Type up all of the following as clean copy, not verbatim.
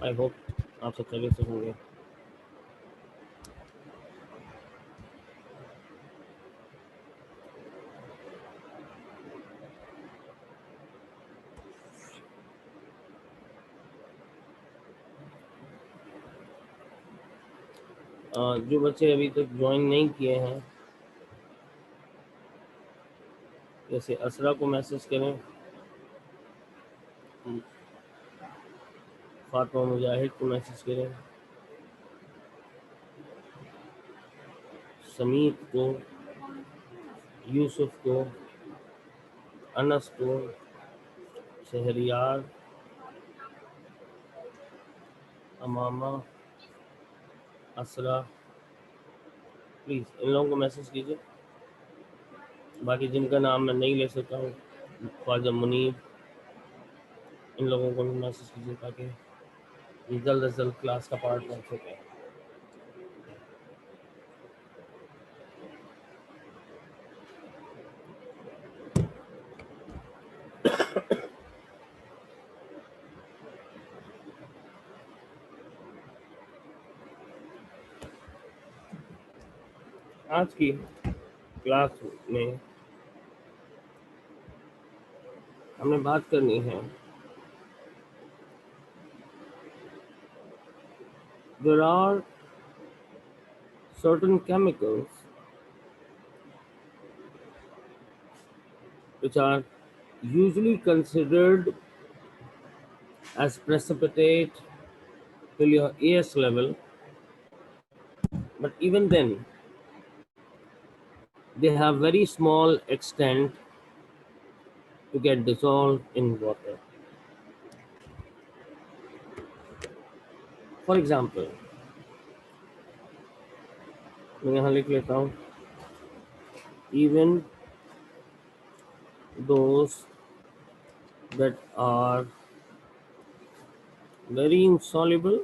I hope आप सब खैरियत से होंगे। जो बच्चे अभी तक ज्वाइन नहीं किए हैं, जैसे असरा को मैसेज करें, फातिमा मुजाहिद को मैसेज करें, समीत को, यूसुफ को, अनस को, शहरियार, अमामा, असरा, प्लीज़ इन लोगों को मैसेज कीजिए। बाकी जिनका नाम मैं नहीं ले सकता हूँ, ख्वाजा मुनीब, इन लोगों को भी मैसेज कीजिए ताकि ये जल्द से जल्द क्लास का पार्ट बन सके। आज की क्लास में हमने बात करनी है, there are certain chemicals which are usually considered as precipitate till your AS level, but even then they have very small extent to get dissolved in water. For example, मैं यहाँ लिख लेता हूँ, even those that are very insoluble,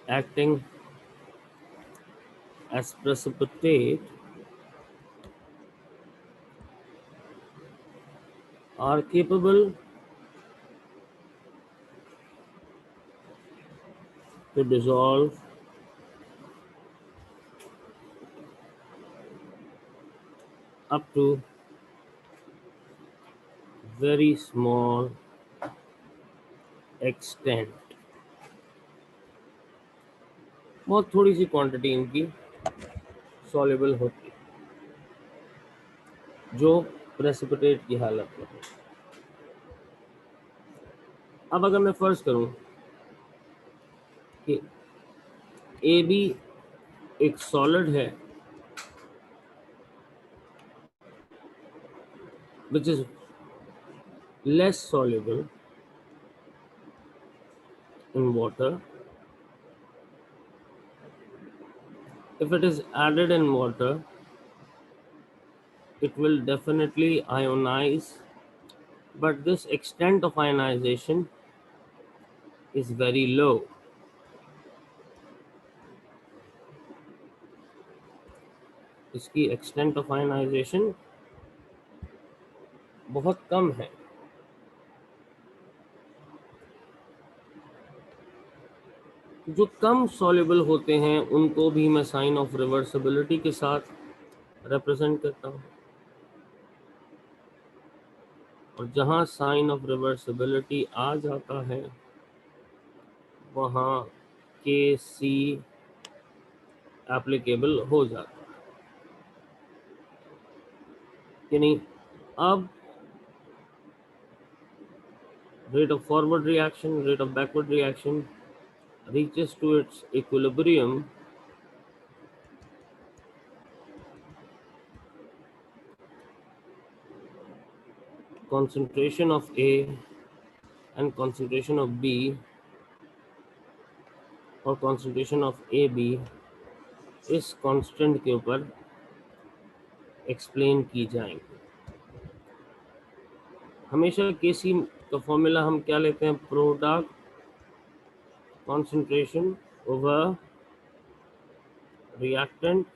acting as precipitate, are capable to dissolve up to very small extent. बहुत थोड़ी सी quantity इनकी soluble होती है जो प्रेसिपिटेट की हालत में है। अब अगर मैं फर्ज करूं कि ए बी एक सॉलिड है which is less soluble in water, if it is added in water it will definitely ionize, but this extent of ionization is very low. इसकी extent of ionization बहुत कम है। जो कम सॉल्युबल होते हैं उनको भी मैं साइन ऑफ रिवर्सिबिलिटी के साथ रिप्रेजेंट करता हूँ, और जहाँ साइन ऑफ रिवर्सिबिलिटी आ जाता है वहाँ के सी एप्लीकेबल हो जाता है। यानी अब rate of forward reaction, rate of backward reaction reaches to its equilibrium concentration of A and concentration of B और concentration of AB इस कांस्टेंट के ऊपर एक्सप्लेन की जाएंगी। हमेशा केसी का फॉर्मूला हम क्या लेते हैं, प्रोडक्ट कॉन्सेंट्रेशन ओवर रिएक्टेंट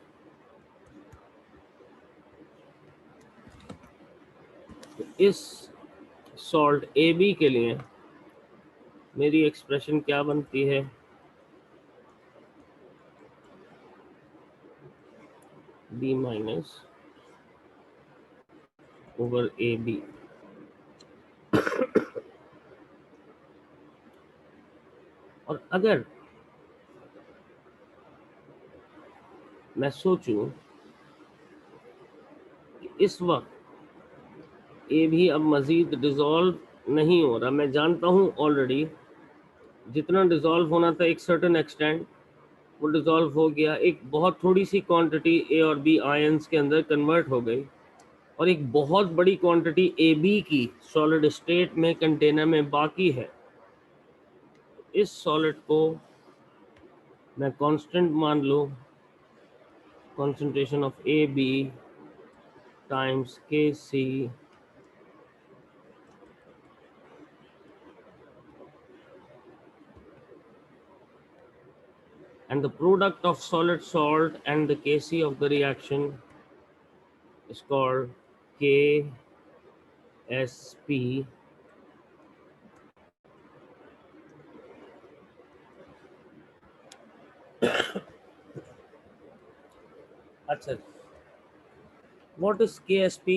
इस सॉल्ट AB के लिए मेरी एक्सप्रेशन क्या बनती है? B minus over AB। और अगर मैं सोचूं कि इस वक्त ए भी अब मज़ीद डिज़ोल्व नहीं हो रहा, मैं जानता हूँ ऑलरेडी जितना डिज़ोल्व होना था एक सर्टेन एक्सटेंट वो डिज़ोल्व हो गया, एक बहुत थोड़ी सी क्वांटिटी ए और बी आयंस के अंदर कन्वर्ट हो गई और एक बहुत बड़ी क्वांटिटी ए बी की सॉलिड स्टेट में कंटेनर में बाकी है। इस सॉलिड को मैं कांस्टेंट मान लूँ, concentration of AB times Kc and the product of solid salt and the Kc of the reaction is called Ksp. अच्छा, what is Ksp?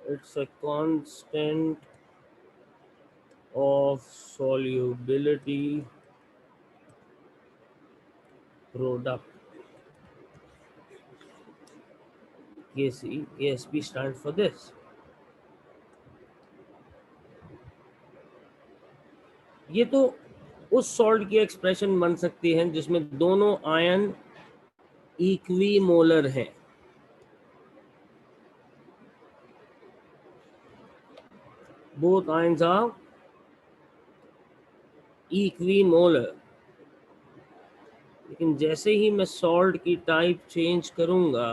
It's a constant of solubility product. Ksp stands for this. ये तो उस salt की expression बन सकती है जिसमें दोनों आयन इक्विमोलर हैं। Both ions are equimolar. लेकिन जैसे ही मैं सॉल्ट की टाइप चेंज करूंगा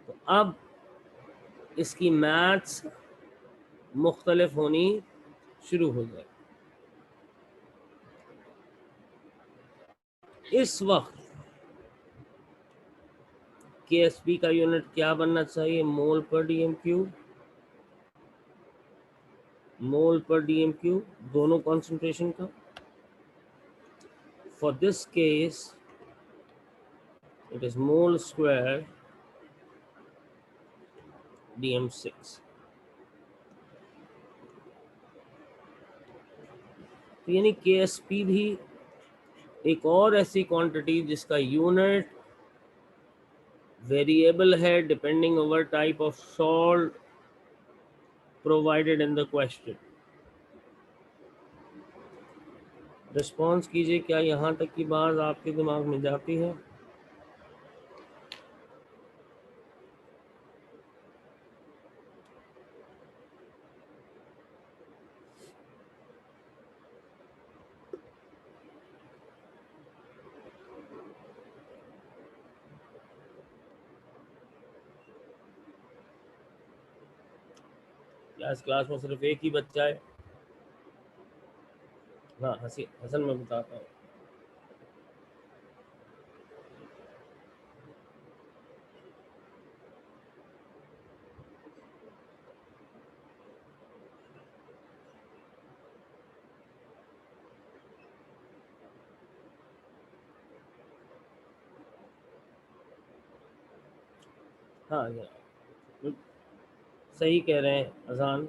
तो अब इसकी मैथ्स मुख्तलिफ होनी शुरू हो जाए। इस वक्त Ksp का यूनिट क्या बनना चाहिए? मोल पर डीएम क्यूब। मोल पर डीएम क्यूब दोनों कॉन्सेंट्रेशन का। For this case it is mole square DM6। तो यानी Ksp भी एक और ऐसी क्वांटिटी जिसका यूनिट वेरिएबल है depending over type of salt provided in the question. Response कीजिए, क्या यहाँ तक की बात आपके दिमाग में जाती है? या इस क्लास में सिर्फ एक ही बच्चा है? हाँ हसन मैं बताता हूँ। हाँ सही कह रहे हैं अजान।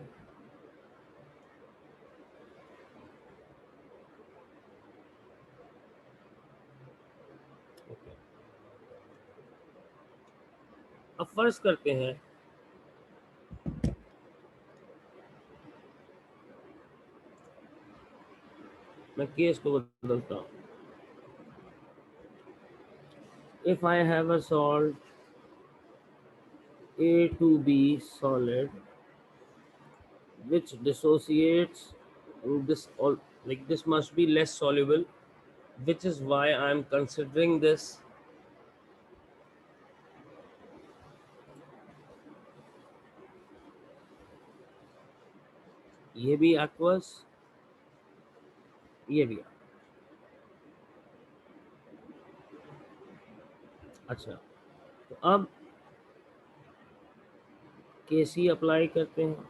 अब फर्ज करते हैं मैं केस को बदलता हूँ। If I have a salt A2B solid which dissociates, and this all like this must be less soluble, which is why I am considering this ये भी aqueous, ये भी। अच्छा, तो अब KC अप्लाई करते हैं।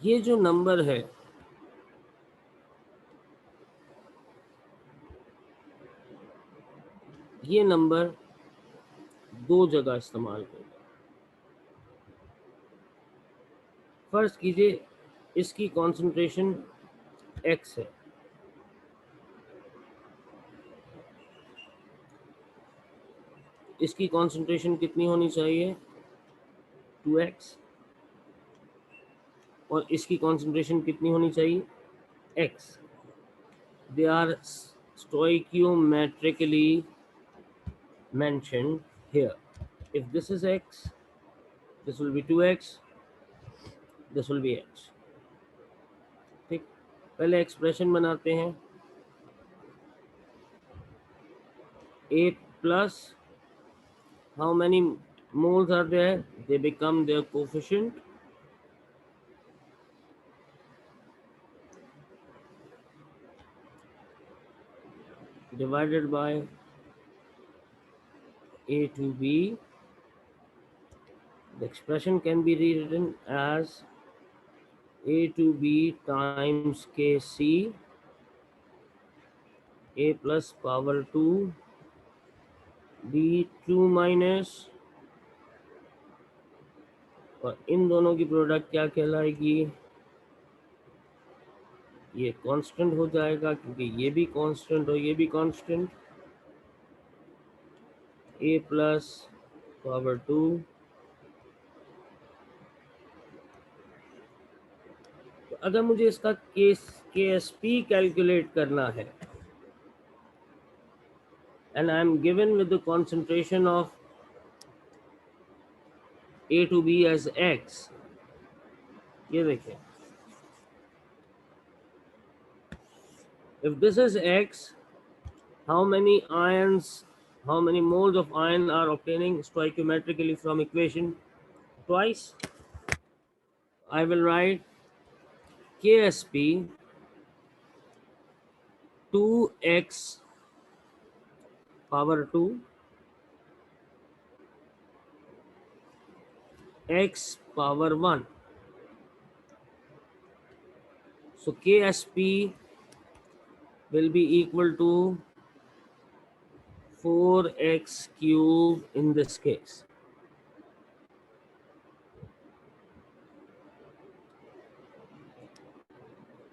ये जो नंबर है ये नंबर दो जगह इस्तेमाल होगा। फर्स्ट कीजिए, इसकी कॉन्सेंट्रेशन x है, इसकी कॉन्सेंट्रेशन कितनी होनी चाहिए 2x, और इसकी कॉन्सेंट्रेशन कितनी होनी चाहिए x। They are stoichiometrically mentioned here. If this is x, this will be 2x, this will be x। ठीक, पहले एक्सप्रेशन बनाते हैं। a plus, how many moles are there? They become their coefficient, divided by a to b. The expression can be rewritten as a to b times kc, a plus power 2 b 2 minus, और इन दोनों की product क्या कहलाएगी, ये constant हो जाएगा क्योंकि ये भी कांस्टेंट और ये भी कांस्टेंट। a प्लस पावर 2 तो अगर मुझे इसका KSP कैलकुलेट करना है and I am given with the concentration of A to B as X, ये देखिए, if this is X, how many ions, how many moles of iron are obtaining stoichiometrically from equation twice? I will write KSP 2x power 2 x power 1. So KSP will be equal to 4x cube in this case.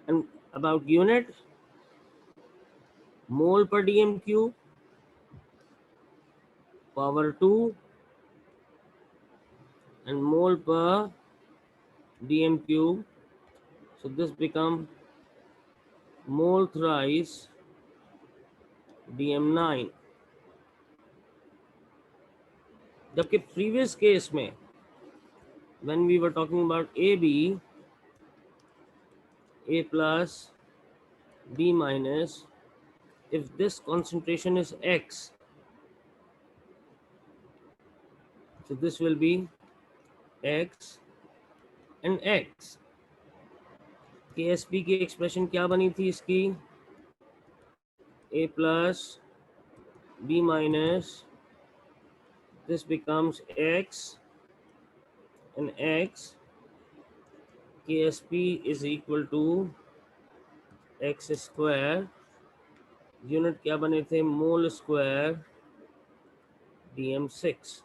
And about unit, mole per dm cube power 2 and mole per dm cube. So this become mole thrice dm9. जबकि previous case में when we were talking about AB, A plus B minus, if this concentration is X, so this will be X and X. KSP की expression क्या बनी थी इसकी, A plus B minus, this becomes X and X. KSP is equal to X square, unit क्या बने थे, मोल square dm6।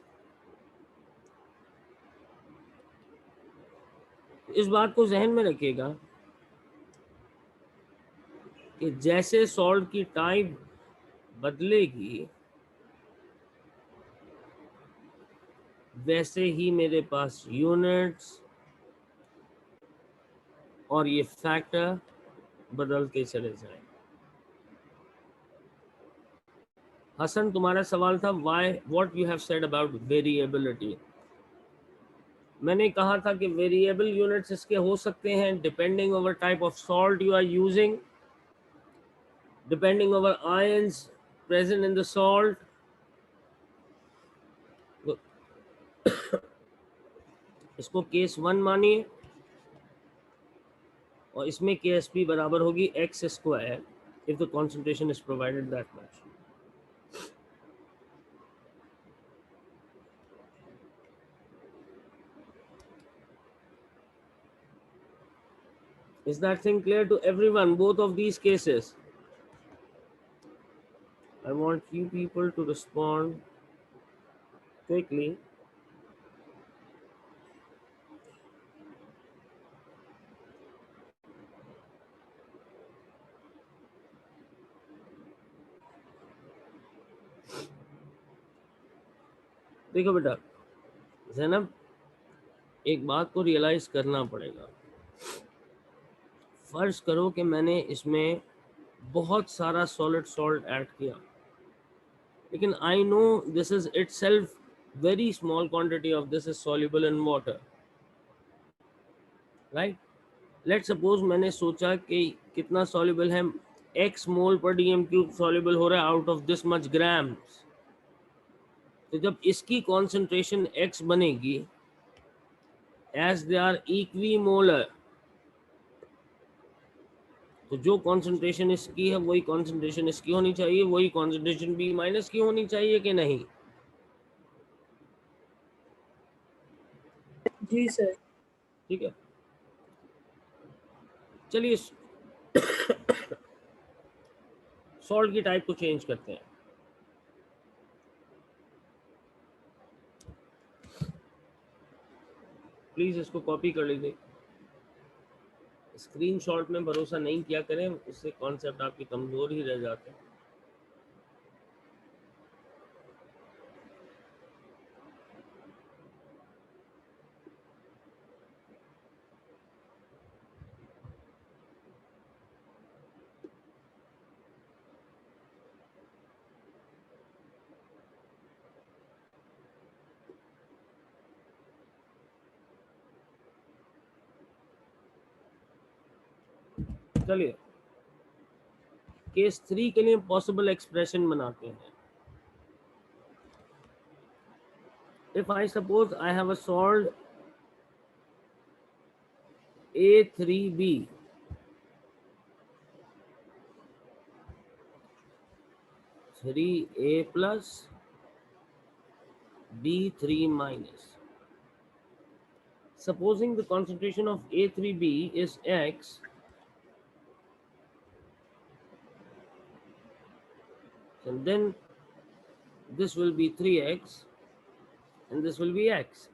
इस बात को जहन में रखिएगा कि जैसे सॉल्ट की टाइप बदलेगी वैसे ही मेरे पास यूनिट्स और ये फैक्टर बदलते चले जाए। हसन, तुम्हारा सवाल था what you have said about variability. मैंने कहा था कि वेरिएबल यूनिट्स इसके हो सकते हैं depending over type of salt you are using, depending over ions present in the salt. इसको केस 1 मानिए और इसमें KSP बराबर होगी x square if the concentration is provided that much. Is that thing clear to everyone? Both of these cases. I want you people to respond quickly. देखो बेटा जैनब, एक बात को रियलाइज करना पड़ेगा। फर्ज करो कि मैंने इसमें बहुत सारा सॉलिड सॉल्ट ऐड किया, लेकिन I know this is itself very small quantity of this is soluble in water, right? Let suppose मैंने सोचा कि कितना सॉल्युबल है, x मोल पर डीएम क्यूब सॉल्युबल हो रहा है out of this much grams. तो जब इसकी कॉन्सेंट्रेशन x बनेगी, as they are equimolar, तो जो कॉन्सेंट्रेशन इसकी है वही कॉन्सेंट्रेशन इसकी होनी चाहिए, वही कॉन्सेंट्रेशन बी माइनस की होनी चाहिए कि नहीं? जी सर। ठीक है, चलिए सॉल्ट की टाइप को चेंज करते हैं। प्लीज इसको कॉपी कर लीजिए, स्क्रीनशॉट में भरोसा नहीं किया करें, उससे कॉन्सेप्ट आपके कमजोर ही रह जाते हैं। चलिए केस 3 के लिए पॉसिबल एक्सप्रेशन बनाते हैं। If I suppose I have a salt A3B, A plus B3 minus. Supposing the concentration of A3B is X, and then this will be 3x and this will be x.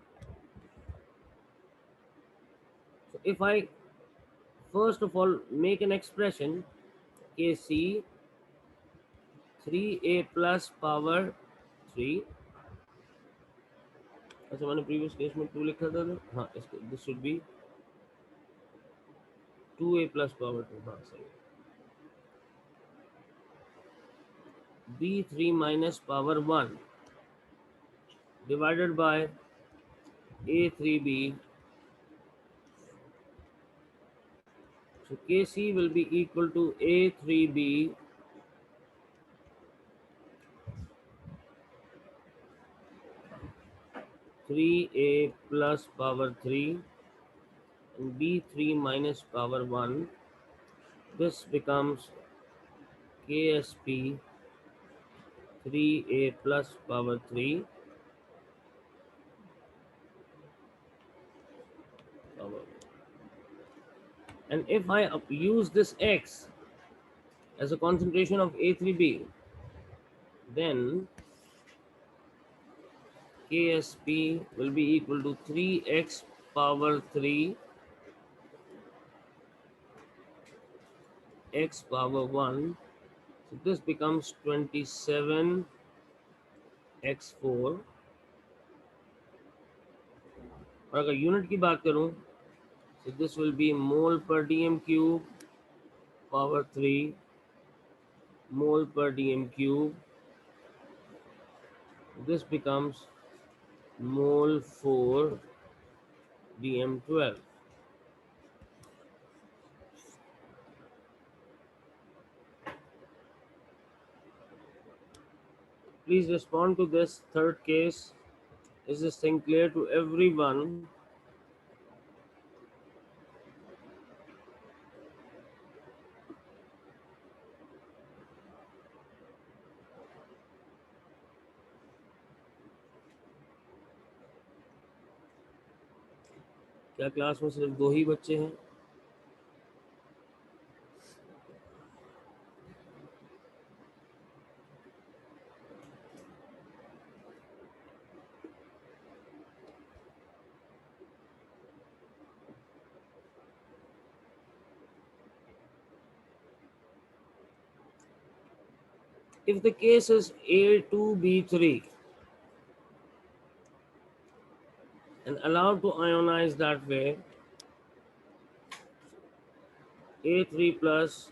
So if I first of all make an expression Kc 3a plus power 3, अच्छा मैंने previous case में 2 लिखा था, हाँ इसको this should be 2a plus power 2, हाँ सही, b3 minus power 1 divided by a3b. So Kc will be equal to a3b three a plus power 3 and b3 minus power 1. This becomes Ksp 3a plus power 3 power. And if I use this x as a concentration of A3b, then Ksp will be equal to 3x power 3 x power 1. So this becomes 27 x4. और अगर unit की बात करूं, so this will be mole per dm cube power 3 mole per dm cube. This becomes mole 4 dm12. Please respond to this third case. Is this thing clear to everyone? क्या class में सिर्फ 2 ही बच्चे हैं? If the case is A2B3 and allowed to ionize that way, A3 plus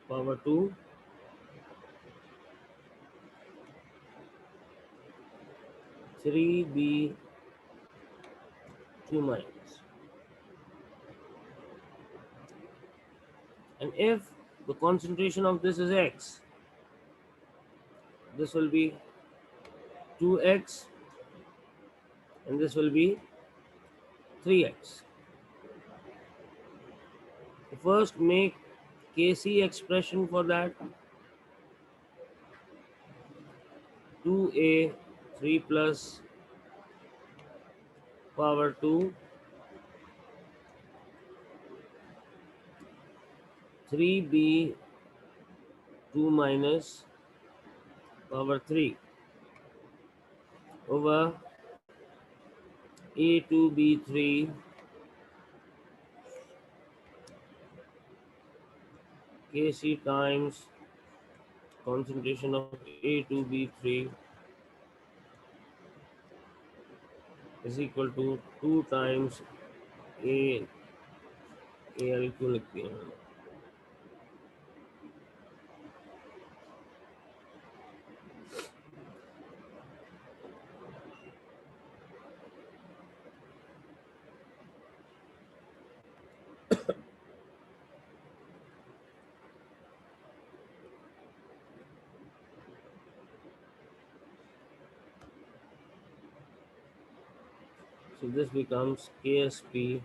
power 2 3B 2 minus. And if the concentration of this is X, this will be 2X and this will be 3X. First make Kc expression for that. 2A 3 plus power 2 3B 2 minus power 3 over A2B3 Kc times concentration of A2B3 is equal to 2 times A AL क्यों लिखती है मैंने? So this becomes KSP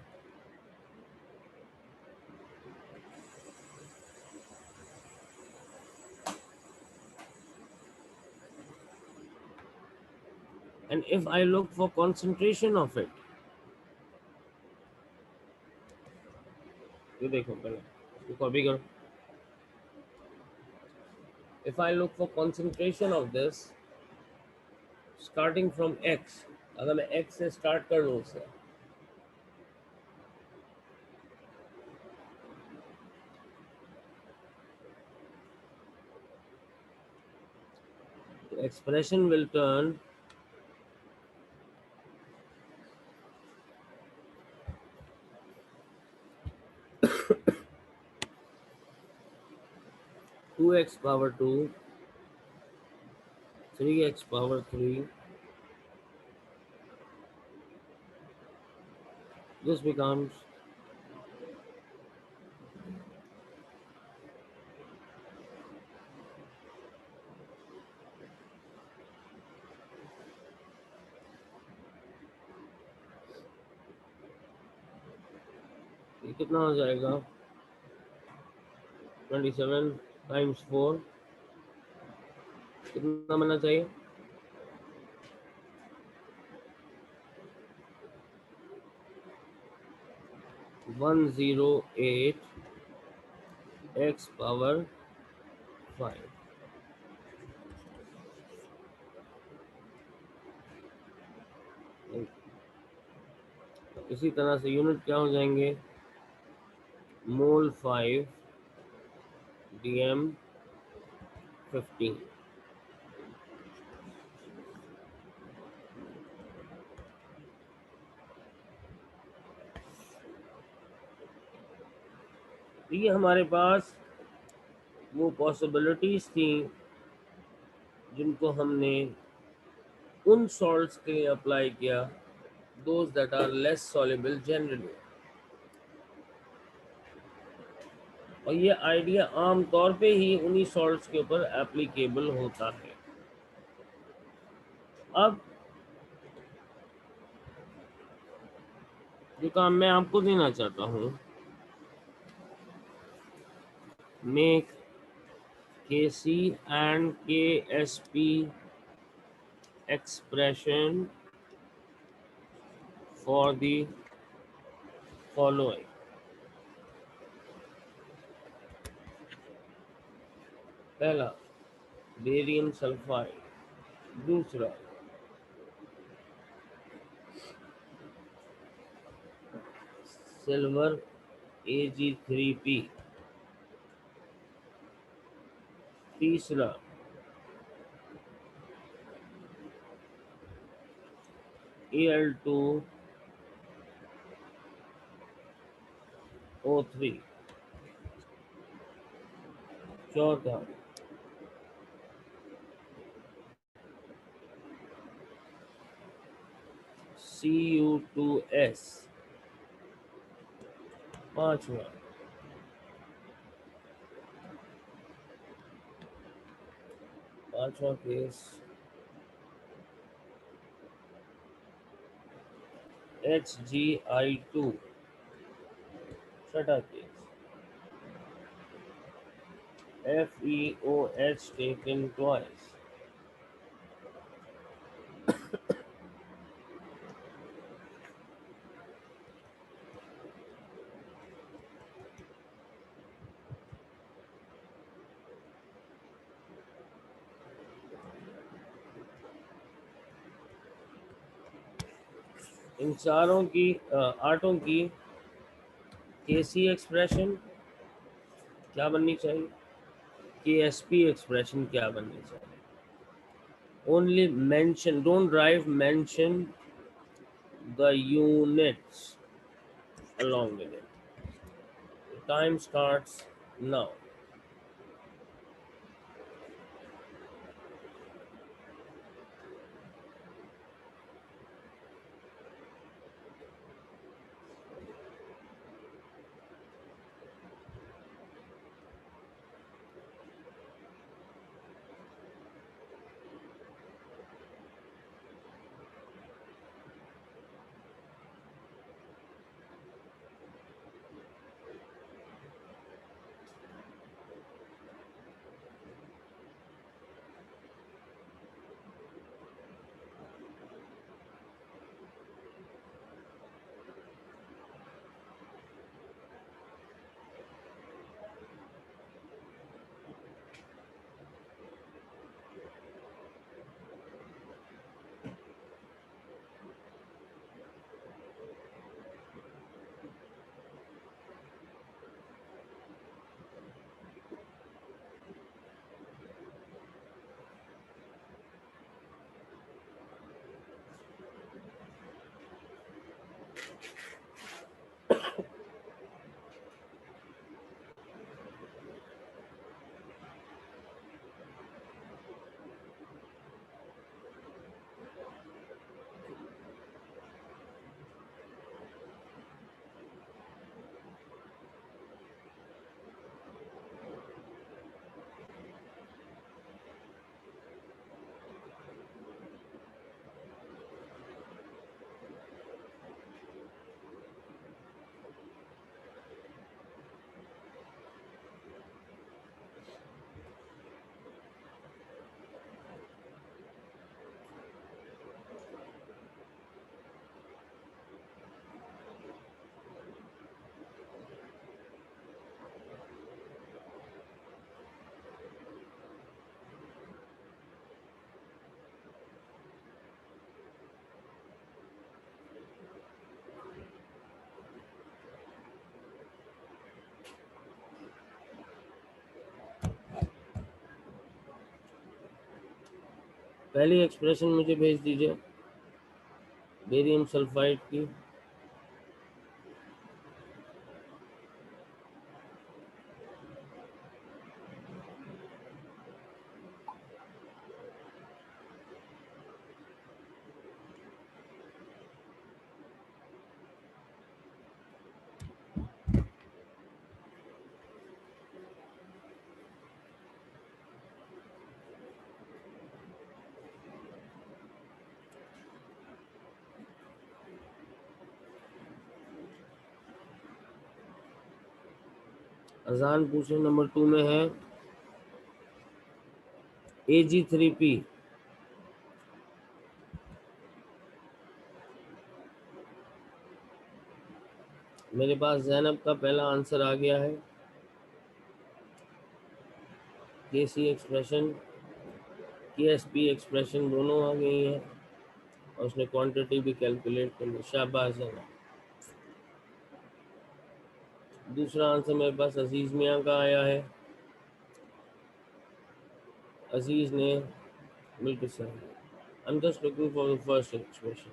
and if I look for concentration of it, ये देखो पहले इसको copy करो. If I look for concentration of this starting from X, अगर मैं X से start कर लूँ उसे, the expression will turn two x power 2 3x power 3. This becomes ये कितना हो जाएगा 27 times 4 कितना बनना चाहिए 108 x power 5. इसी तरह से यूनिट क्या हो जाएंगे मोल 5 dm 15. ये हमारे पास वो पॉसिबिलिटीज थी जिनको हमने उन सॉल्ट्स के लिए अप्लाई किया those that are less soluble generally. और ये आइडिया आम तौर पे ही उन्हीं सॉल्ट्स के ऊपर एप्लीकेबल होता है. अब जो काम मैं आपको देना चाहता हूँ, make Kc and Ksp expression for the following. पहला बेरियम सल्फाइड, दूसरा सिल्वर AG3P। तीसरा AL2O3। चौथा Cu2S। पांचवा केस HgI2। छठा केस FeOH taken twice। इन चारों की आठों की केसी एक्सप्रेशन क्या बननी चाहिए, केएसपी एक्सप्रेशन क्या बननी चाहिए। Only mention, don't drive, mention the units along with it. The time starts now. पहली एक्सप्रेशन मुझे भेज दीजिए बेरियम सल्फाइड की। अजान पूछे नंबर 2 में है AG3P। मेरे पास जैनब का पहला आंसर आ गया है। केसी एक्सप्रेशन, केएसपी एक्सप्रेशन दोनों आ गई हैं और उसने क्वांटिटी भी कैलकुलेट कर ली। शाबाश जैनब। दूसरा आंसर मेरे पास अजीज़ मियाँ का आया है। अजीज़ ने बिल्कुल सही। I am just looking for the first expression.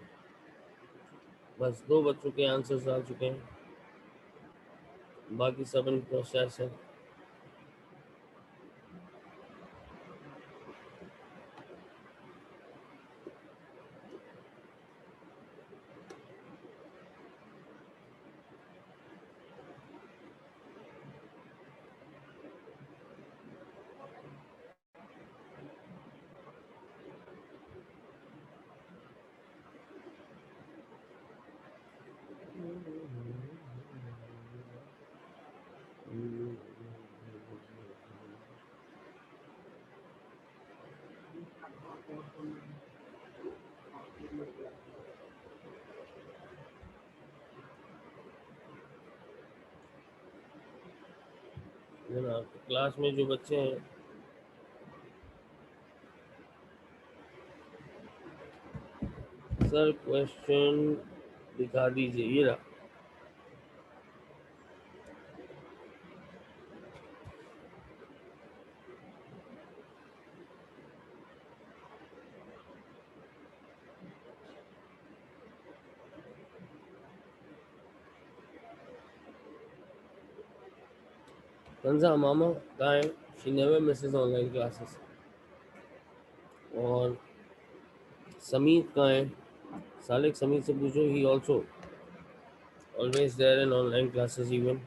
बस 2 बच्चों के आंसर्स आ चुके हैं, बाकी सब इन प्रोसेस है। क्लास में जो बच्चे हैं, सर क्वेश्चन दिखा दीजिए। ये रहा। कंजा मामा कहाँ है? She never Mrs online classes. और समीत कहाँ है? सालिक समीत से पूछो, he also always there in online classes even.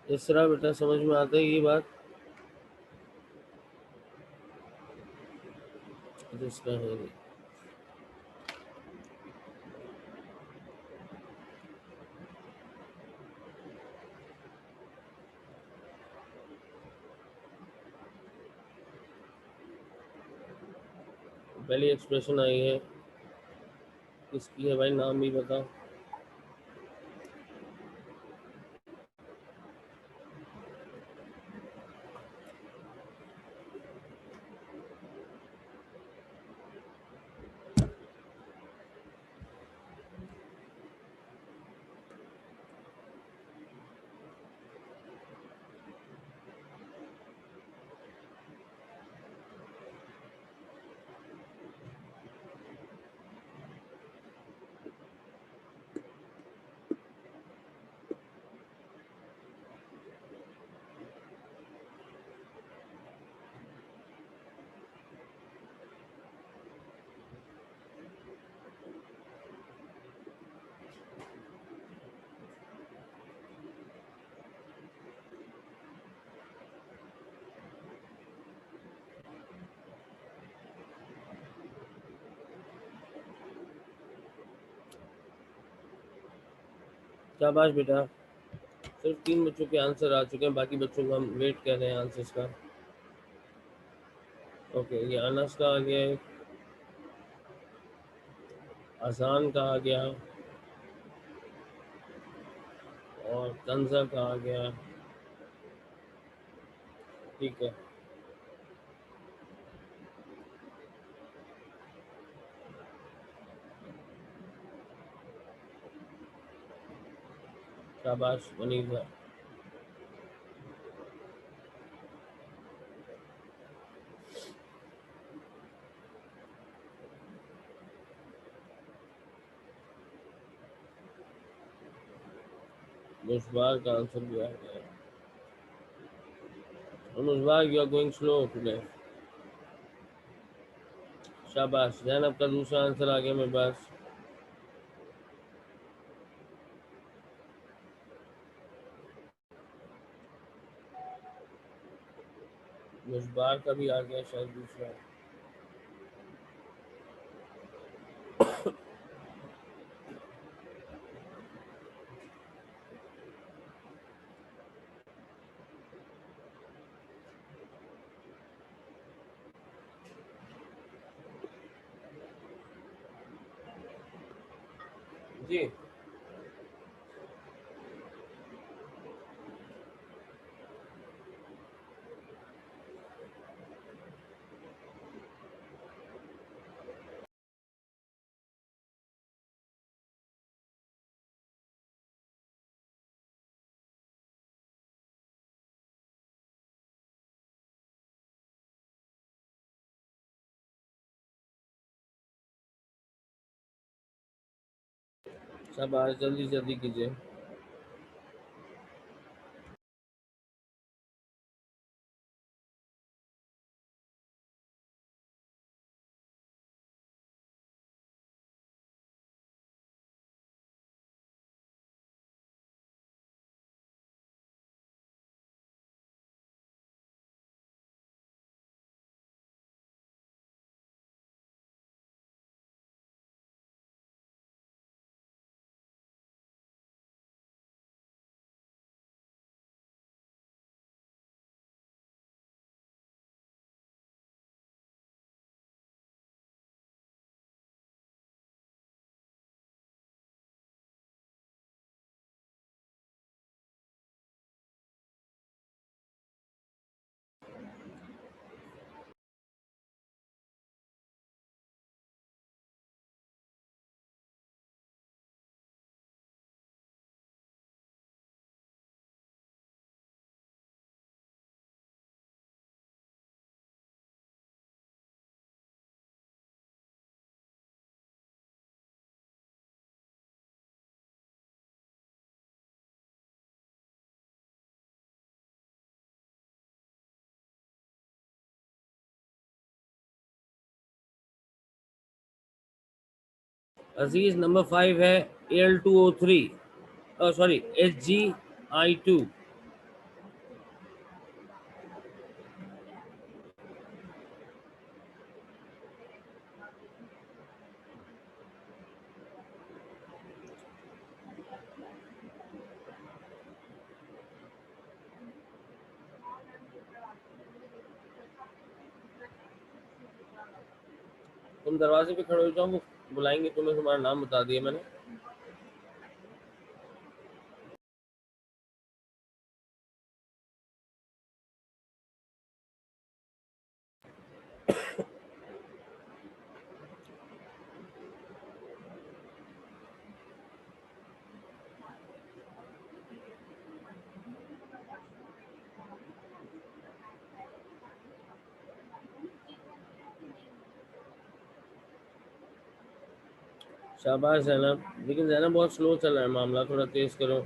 इस तरह बेटा समझ में आता है ये बात? जिसका है नहीं। पहली एक्सप्रेशन आई है, किसकी है भाई? नाम भी बताओ। शाबाश बेटा, सिर्फ 3 बच्चों के आंसर आ चुके हैं, बाकी बच्चों को हम वेट कर रहे हैं आंसर्स का। ओके, ये अनस का आ गया है, आसान का आ गया, और कंजा का आ गया। ठीक है, शाबाश मुनीब भाई। मुशबार का आंसर भी आ गया। Mushbar, you are going slow today. शाबाश। जैनब का दूसरा आंसर आ गया मेरे पास। मुशबार का भी आ गया शायद दूसरा। जी। शाबाश, जल्दी जल्दी कीजिए। अजीज, नंबर 5 है AL2O3, सॉरी, HgI2। तुम दरवाजे पे खड़े हो जाओ, वो बुलाएंगे तुम्हें, तुम्हारा नाम बता दिया मैंने। शाबाश जैनब, लेकिन जैनब बहुत स्लो चल रहा है मामला, थोड़ा तेज करो।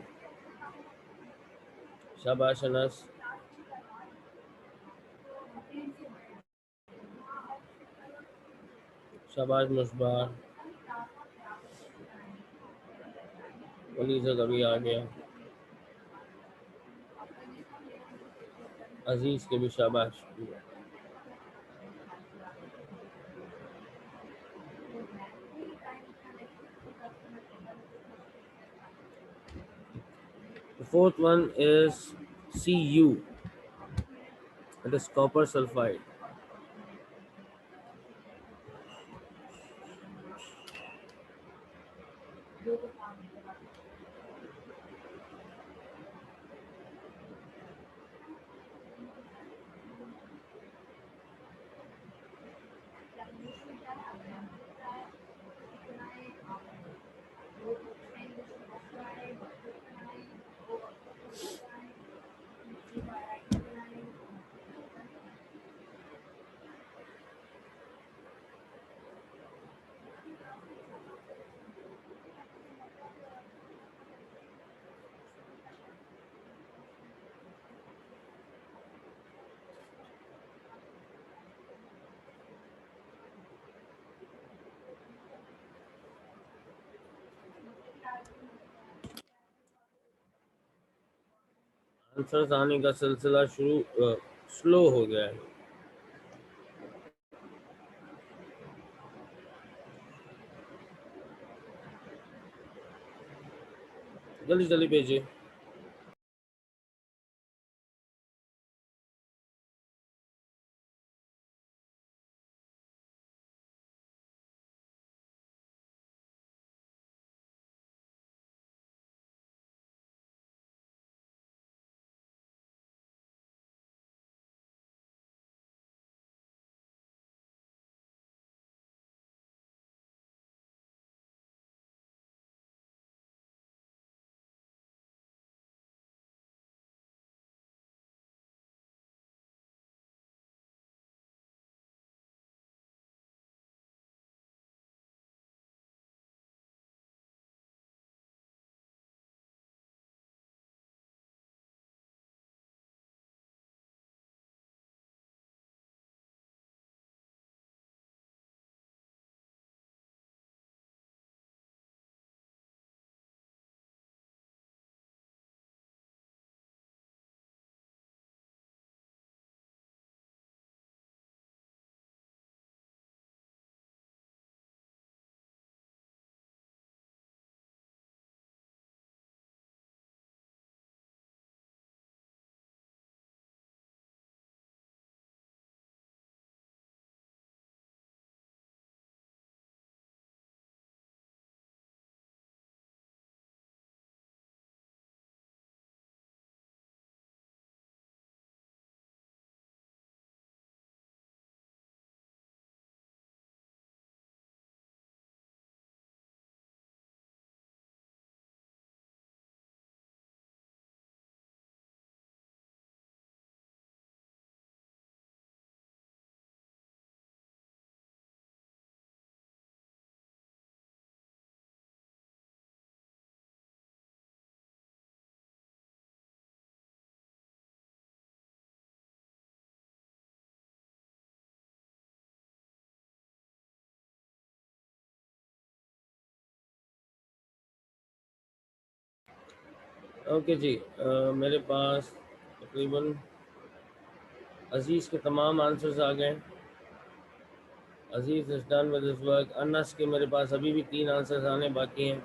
शाबाश अनस। शाबाश मुशबा। वली से कभी आ गया। अजीज के भी शाबाश। The fourth one is Cu. It is copper sulfide. Answers आने का सिलसिला स्लो हो गया है। जल्दी जल्दी भेजिए। ओके जी, मेरे पास तकरीबन अजीज़ के तमाम आंसर्स आ गए। Aziz is done with his work. Anas के मेरे पास अभी भी 3 आंसर्स आने बाकी हैं,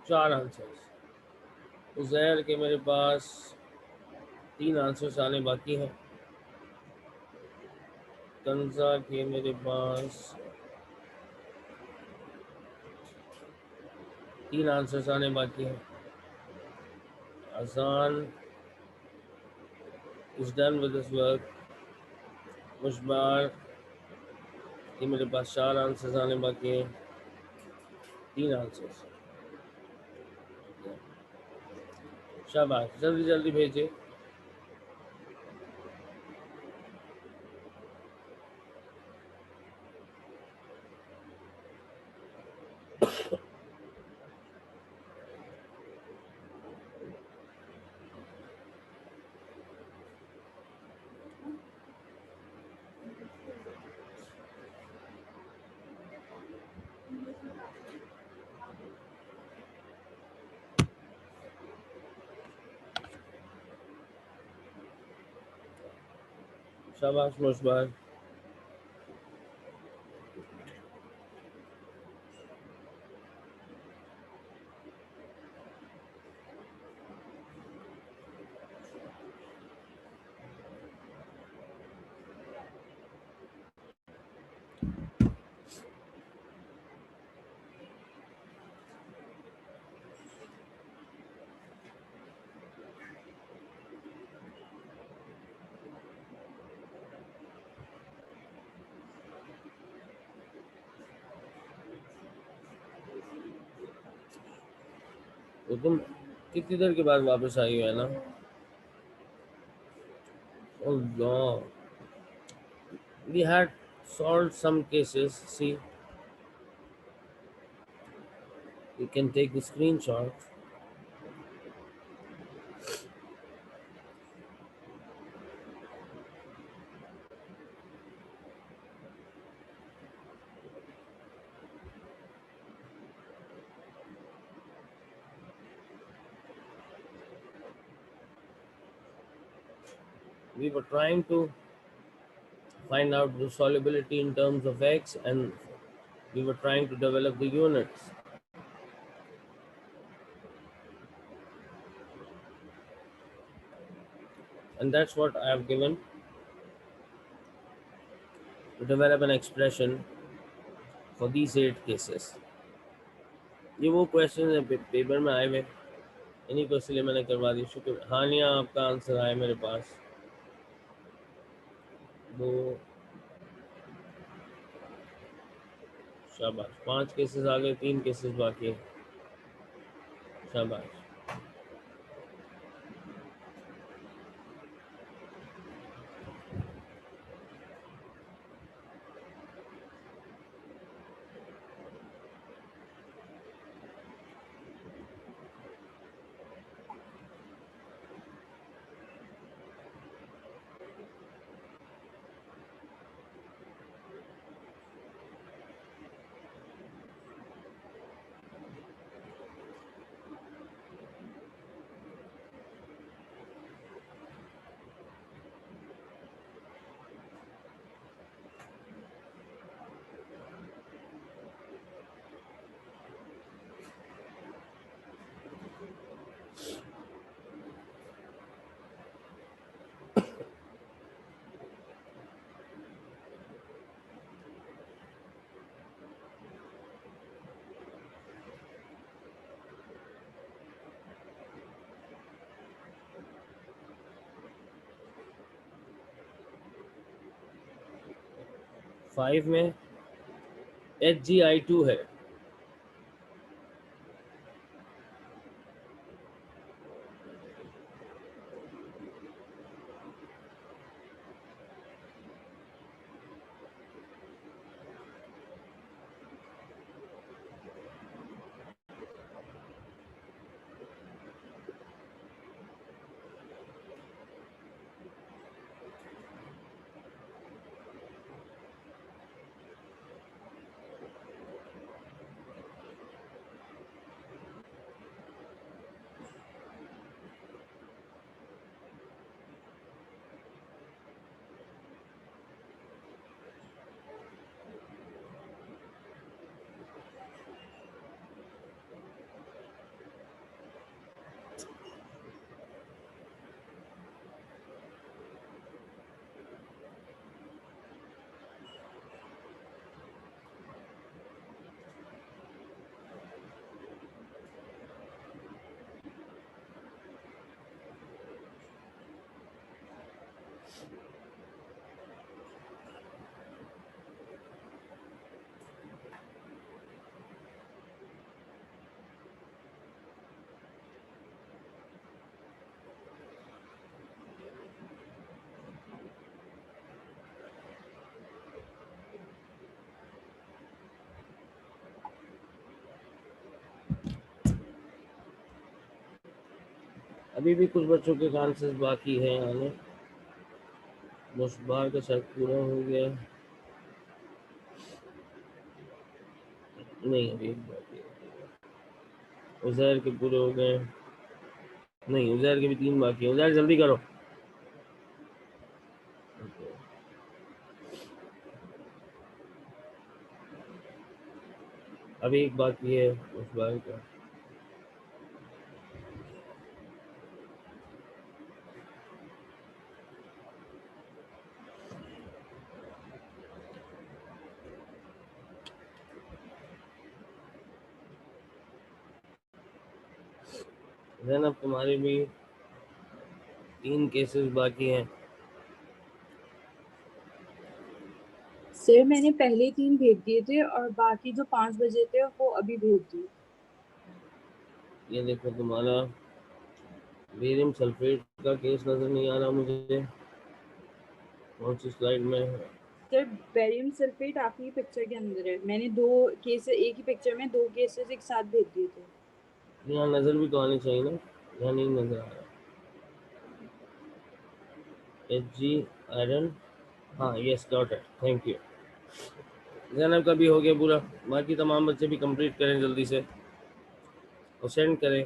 4 आंसर्स। उज़ैर के मेरे पास 3 आंसर्स आने बाकी हैं। तंजा के मेरे पास 3 आंसर्स आने बाकी हैं। Azan is done with his work. Mushbar के मेरे पास 4 आंसर्स आने बाकी हैं, 3 आंसर्स। शाबाश, जल्दी जल्दी भेजिए। शाबाश मुशबार। तो तुम कितनी देर के बाद वापस आई हो, है ना? Oh no. We had solved some cases. See, you can take the screenshot. We were trying to find out the solubility in terms of X, and we were trying to develop the units. And that's what I have given to develop an expression for these 8 cases. ये वो question है paper में आए हुए, इन्हीं को इसलिए मैंने करवा दी। शुक्र। हानिया, आपका आंसर आया मेरे पास। वो शाबाश, 5 केसेस आ गए, 3 केसेस बाकी हैं। शाबाश। फाइव में HgI2 है। अभी भी कुछ बच्चों के चांसेस बाकी हैं आने। मुस्बार का शायद पूरा हो गया, नहीं अभी एक बाकी है। उजैर के पूरे हो गए, नहीं उजैर के भी 3 बाकी है। उजैर जल्दी करो। अभी एक बाकी है मुस्बार का। जैनब तुम्हारे भी 3 केसेस बाकी हैं। सर मैंने पहले 3 भेज दिए थे और बाकी जो 5 बजे थे वो अभी भेज दिए। ये देखो तुम्हारा बेरियम सल्फेट का केस नजर नहीं आ रहा मुझे, कौन सी स्लाइड में है? सर बेरियम सल्फेट आपकी पिक्चर के अंदर है। मैंने 2 केस एक ही पिक्चर में 2 केसेस एक साथ भेज दिए थे। यहाँ नजर भी तो आनी चाहिए ना, यहाँ नहीं नजर आ रहा। HG आयरन, हाँ yes got it, thank you. Zainab का भी हो गया पूरा, बाकी तमाम बच्चे भी कंप्लीट करें जल्दी से और सेंड करें।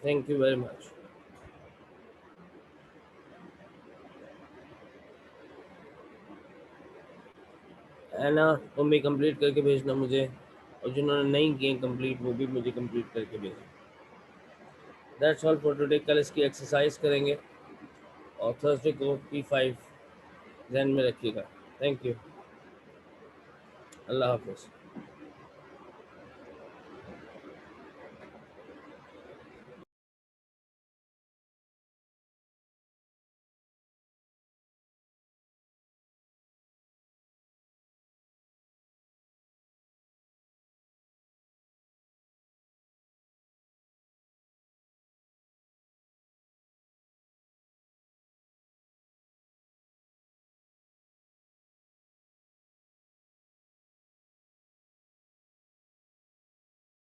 Thank you very much. है ना, तुम भी कंप्लीट करके भेजना मुझे, और जिन्होंने नहीं किए कंप्लीट वो भी मुझे कंप्लीट करके भेजना। That's all for today. कल इसकी एक्सरसाइज करेंगे और थर्सडे को P5 ध्यान में रखिएगा। थैंक यू, अल्लाह हाफिज़।